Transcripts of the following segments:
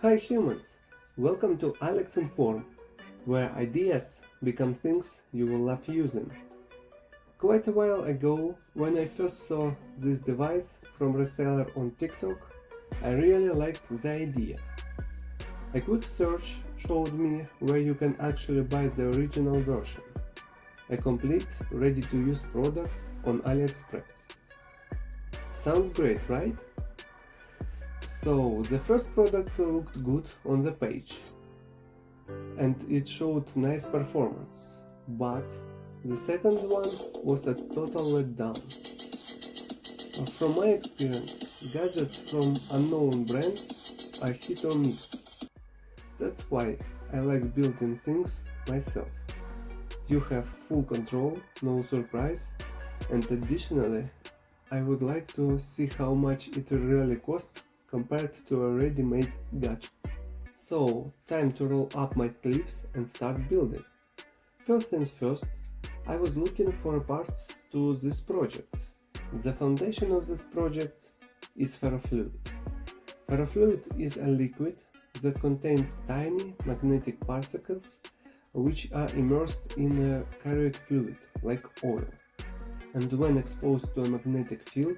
Hi humans! Welcome to Alex Inform, where ideas become things you will love using. Quite a while ago, when I first saw this device from reseller on TikTok, I really liked the idea. A quick search showed me where you can actually buy the original version, a complete, ready-to-use product on AliExpress. Sounds great, right? So the first product looked good on the page and it showed nice performance, but the second one was a total letdown. From my experience, gadgets from unknown brands are hit or miss. That's why I like building things myself. You have full control, no surprise, and additionally, I would like to see how much it really costs compared to a ready-made gadget. So, time to roll up my sleeves and start building. First things first, I was looking for parts to this project. The foundation of this project is Ferrofluid. Ferrofluid is a liquid that contains tiny magnetic particles which are immersed in a carried fluid, like oil. And when exposed to a magnetic field,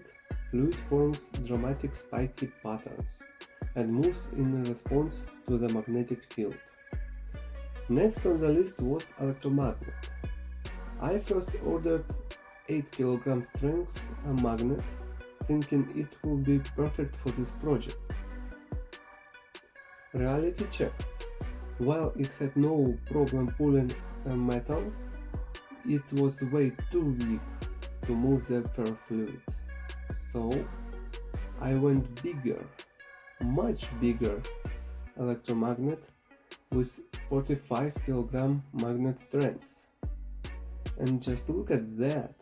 fluid forms dramatic spiky patterns and moves in response to the magnetic field. Next on the list was electromagnet. I first ordered 8 kg strength magnet, thinking it will be perfect for this project. Reality check. While it had no problem pulling a metal, it was way too weak to move the ferrofluid. So I went bigger, much bigger electromagnet with 45 kg magnet strength. And just look at that.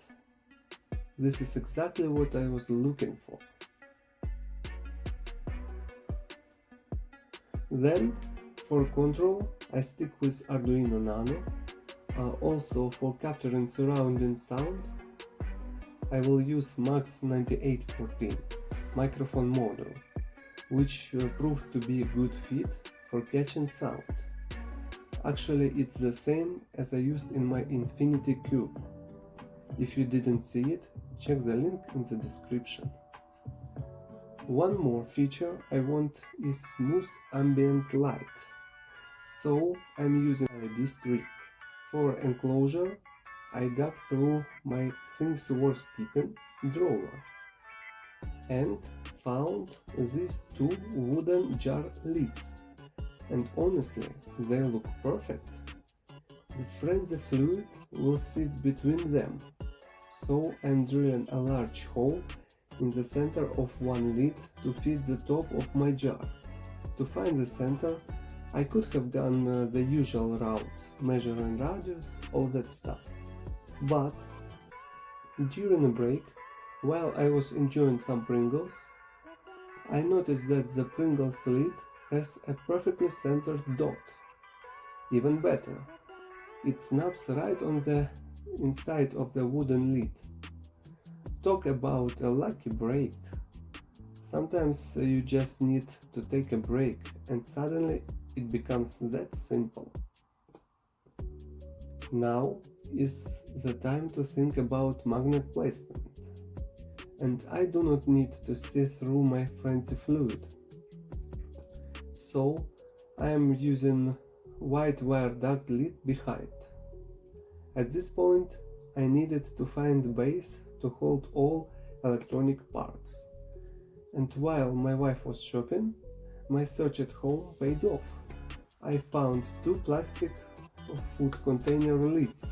This is exactly what I was looking for. Then, for control, I stick with Arduino Nano. Also for capturing surrounding sound, I will use Max 9814 microphone model, which proved to be a good fit for catching sound. Actually, it's the same as I used in my Infinity Cube. If you didn't see it, check the link in the description. One more feature I want is smooth ambient light, so I'm using LED strip. For enclosure, I dug through my things worth keeping drawer and found these two wooden jar lids, and honestly, they look perfect. The frenzy fluid will sit between them, so I'm drilling a large hole in the center of one lid to fit the top of my jar. To find the center, I could have done the usual route, measuring radius, all that stuff. But during a break, while I was enjoying some Pringles, I noticed that the Pringles lid has a perfectly centered dot. Even better, it snaps right on the inside of the wooden lid. Talk about a lucky break. Sometimes you just need to take a break and suddenly it becomes that simple. Now is the time to think about magnet placement. And I do not need to see through my frenzy fluid. So I am using white wire duct lid behind. At this point I needed to find a base to hold all electronic parts. And while my wife was shopping, my search at home paid off. I found two plastic food container lids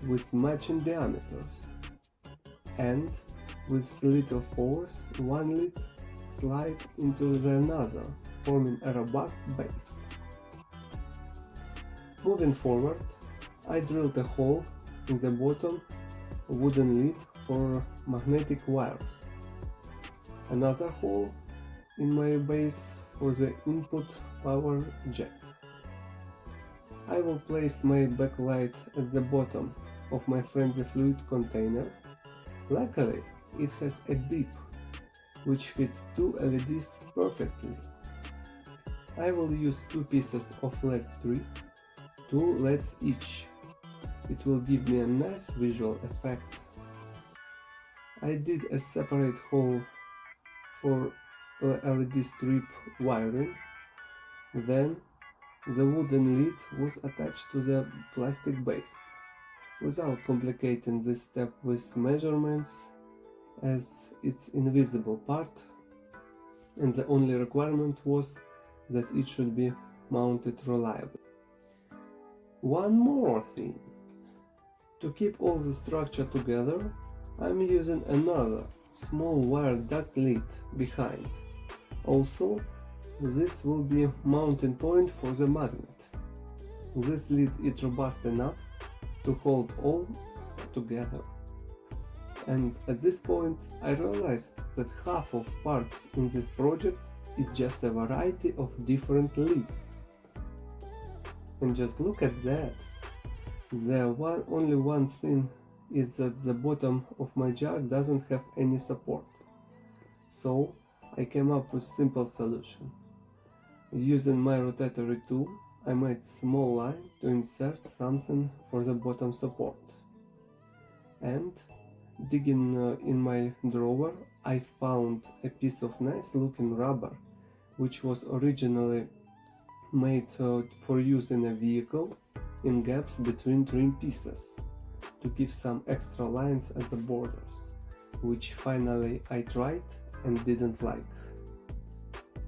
with matching diameters, and with little force, one lid slid into the another, forming a robust base. Moving forward, I drilled a hole in the bottom wooden lid for magnetic wires, another hole in my base for the input power jack. I will place my backlight at the bottom of my frenzy fluid container. Luckily, it has a dip which fits two LEDs perfectly. I will use two pieces of LED strip, two LEDs each. It will give me a nice visual effect. I did a separate hole for LED strip wiring. Then the wooden lid was attached to the plastic base, without complicating this step with measurements, as it's invisible part, and the only requirement was that it should be mounted reliably. One more thing. To keep all the structure together, I'm using another small wire duct lid behind. Also, this will be a mounting point for the magnet. This lid is robust enough to hold all together. And at this point I realized that half of parts in this project is just a variety of different lids. And just look at that. Only one thing is that the bottom of my jar doesn't have any support. So I came up with simple solution. Using my rotatory tool, I made small line to insert something for the bottom support. And digging in my drawer, I found a piece of nice looking rubber, which was originally made for use in a vehicle in gaps between trim pieces, to give some extra lines at the borders, which finally I tried and didn't like.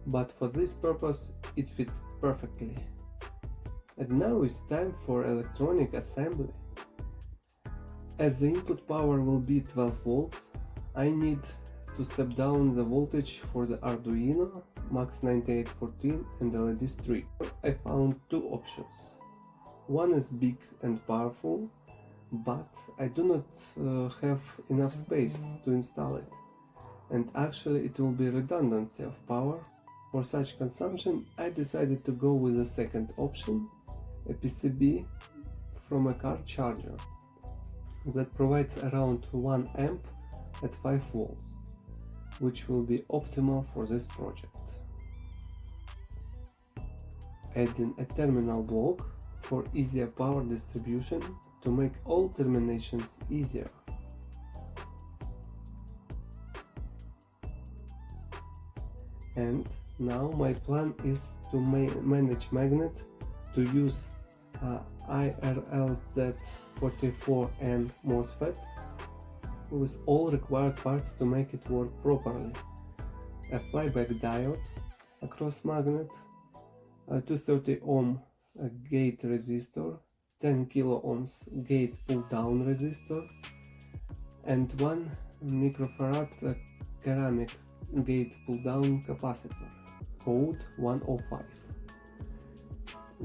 But for this purpose it fits perfectly. And now it's time for electronic assembly. As the input power will be 12 volts, I need to step down the voltage for the Arduino, Max 9814 and LED strip. I found two options. One is big and powerful, but I do not have enough space to install it. And actually it will be redundancy of power. For such consumption, I decided to go with the second option, a PCB from a car charger that provides around 1 amp at 5 volts, which will be optimal for this project. Adding a terminal block for easier power distribution to make all terminations easier. And now my plan is to manage magnet to use IRLZ44N MOSFET with all required parts to make it work properly. A flyback diode, a cross magnet, a 230 ohm gate resistor, 10 kilo ohms gate pull down resistor, and 1 microfarad ceramic gate pull down capacitor, code 105.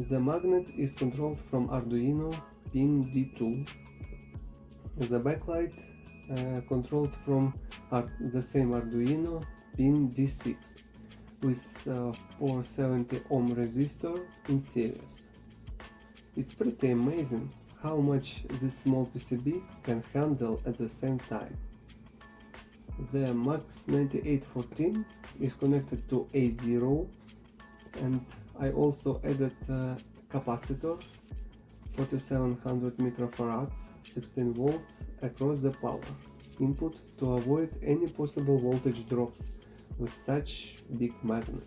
The magnet is controlled from Arduino pin D2. The backlight controlled from the same Arduino pin D6 with 470 ohm resistor in series. It's pretty amazing how much this small PCB can handle at the same time. The Max 9814 is connected to A0, and I also added a capacitor 4700 microfarads 16 volts across the power input to avoid any possible voltage drops with such big magnet.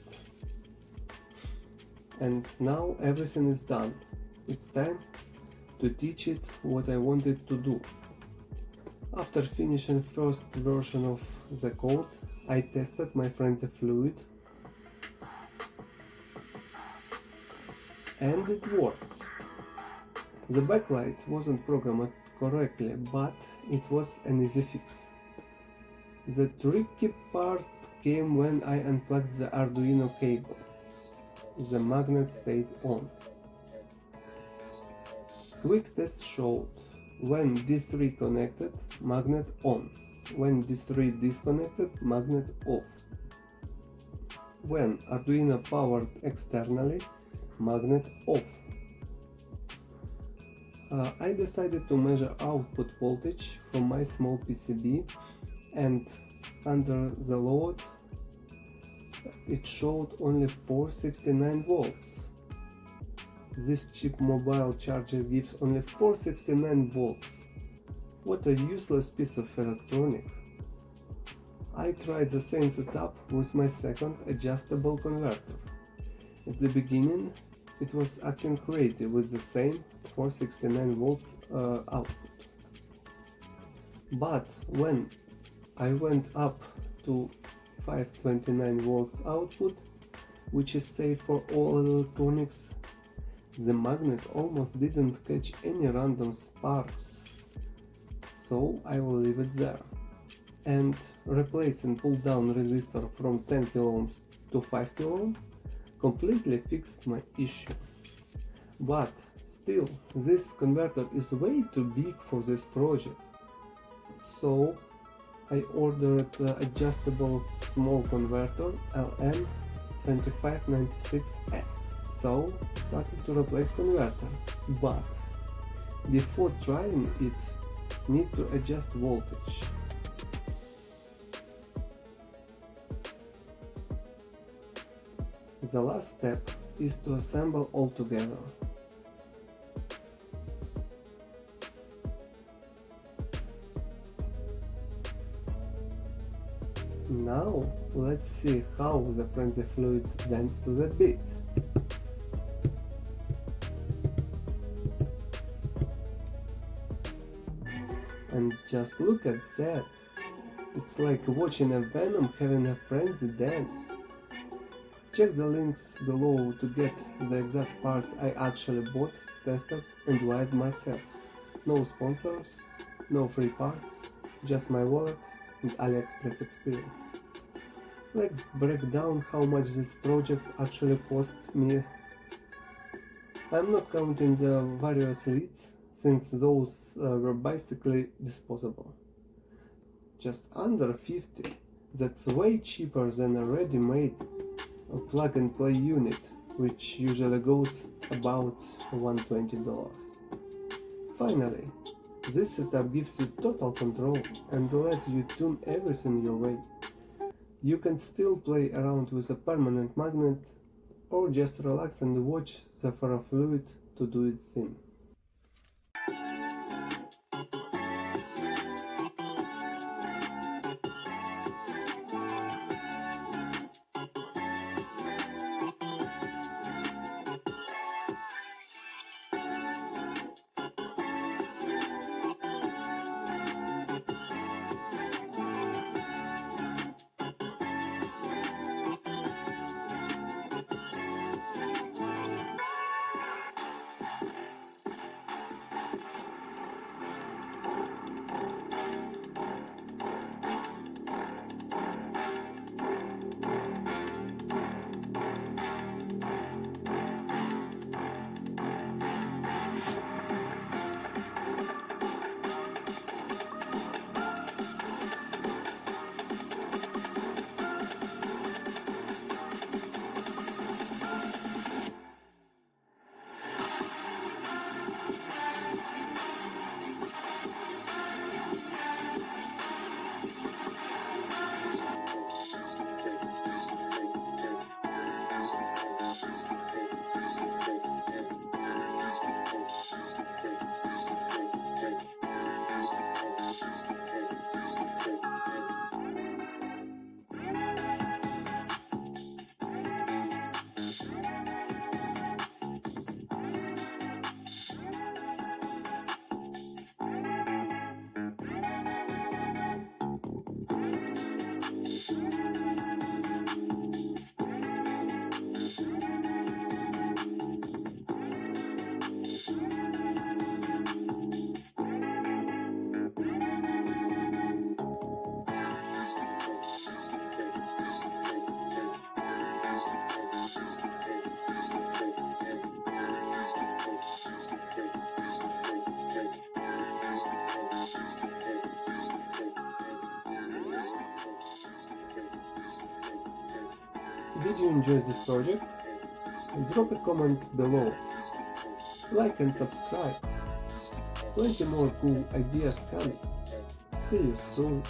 And now everything is done. It's time to teach it what I wanted to do. After finishing first version of the code, I tested my Ferrofluid and it worked. The backlight wasn't programmed correctly, but it was an easy fix. The tricky part came when I unplugged the Arduino cable. The magnet stayed on. Quick test showed when D3 connected, magnet on. When D3 disconnected, magnet off. When Arduino powered externally, magnet off. I decided to measure output voltage from my small PCB, and under the load it showed only 469 volts. This cheap mobile charger gives only 469 volts. What a useless piece of electronic. I tried the same setup with my second adjustable converter. At the beginning, it was acting crazy with the same 469 volts output. But when I went up to 529 volts output, which is safe for all electronics, the magnet almost didn't catch any random sparks. So I will leave it there. And replacing pull-down resistor from 10 kΩ to 5 kΩ completely fixed my issue. But still, this converter is way too big for this project. So I ordered the adjustable small converter LM2596S. So started to replace converter, but before trying it, need to adjust voltage. The last step is to assemble all together. Now let's see how the Ferrofluid dance to the beat. And just look at that! It's like watching a Venom having a frenzy dance. Check the links below to get the exact parts I actually bought, tested and wired myself. No sponsors, no free parts, just my wallet and AliExpress experience. Let's break down how much this project actually cost me. I'm not counting the various leads, since those were basically disposable. Just under 50, that's way cheaper than a ready-made plug-and-play unit, which usually goes about $120. Finally, this setup gives you total control and lets you tune everything your way. You can still play around with a permanent magnet or just relax and watch the Ferrofluid to do its thing. Did you enjoy this project? Drop a comment below. Like and subscribe. Plenty more cool ideas coming. See you soon.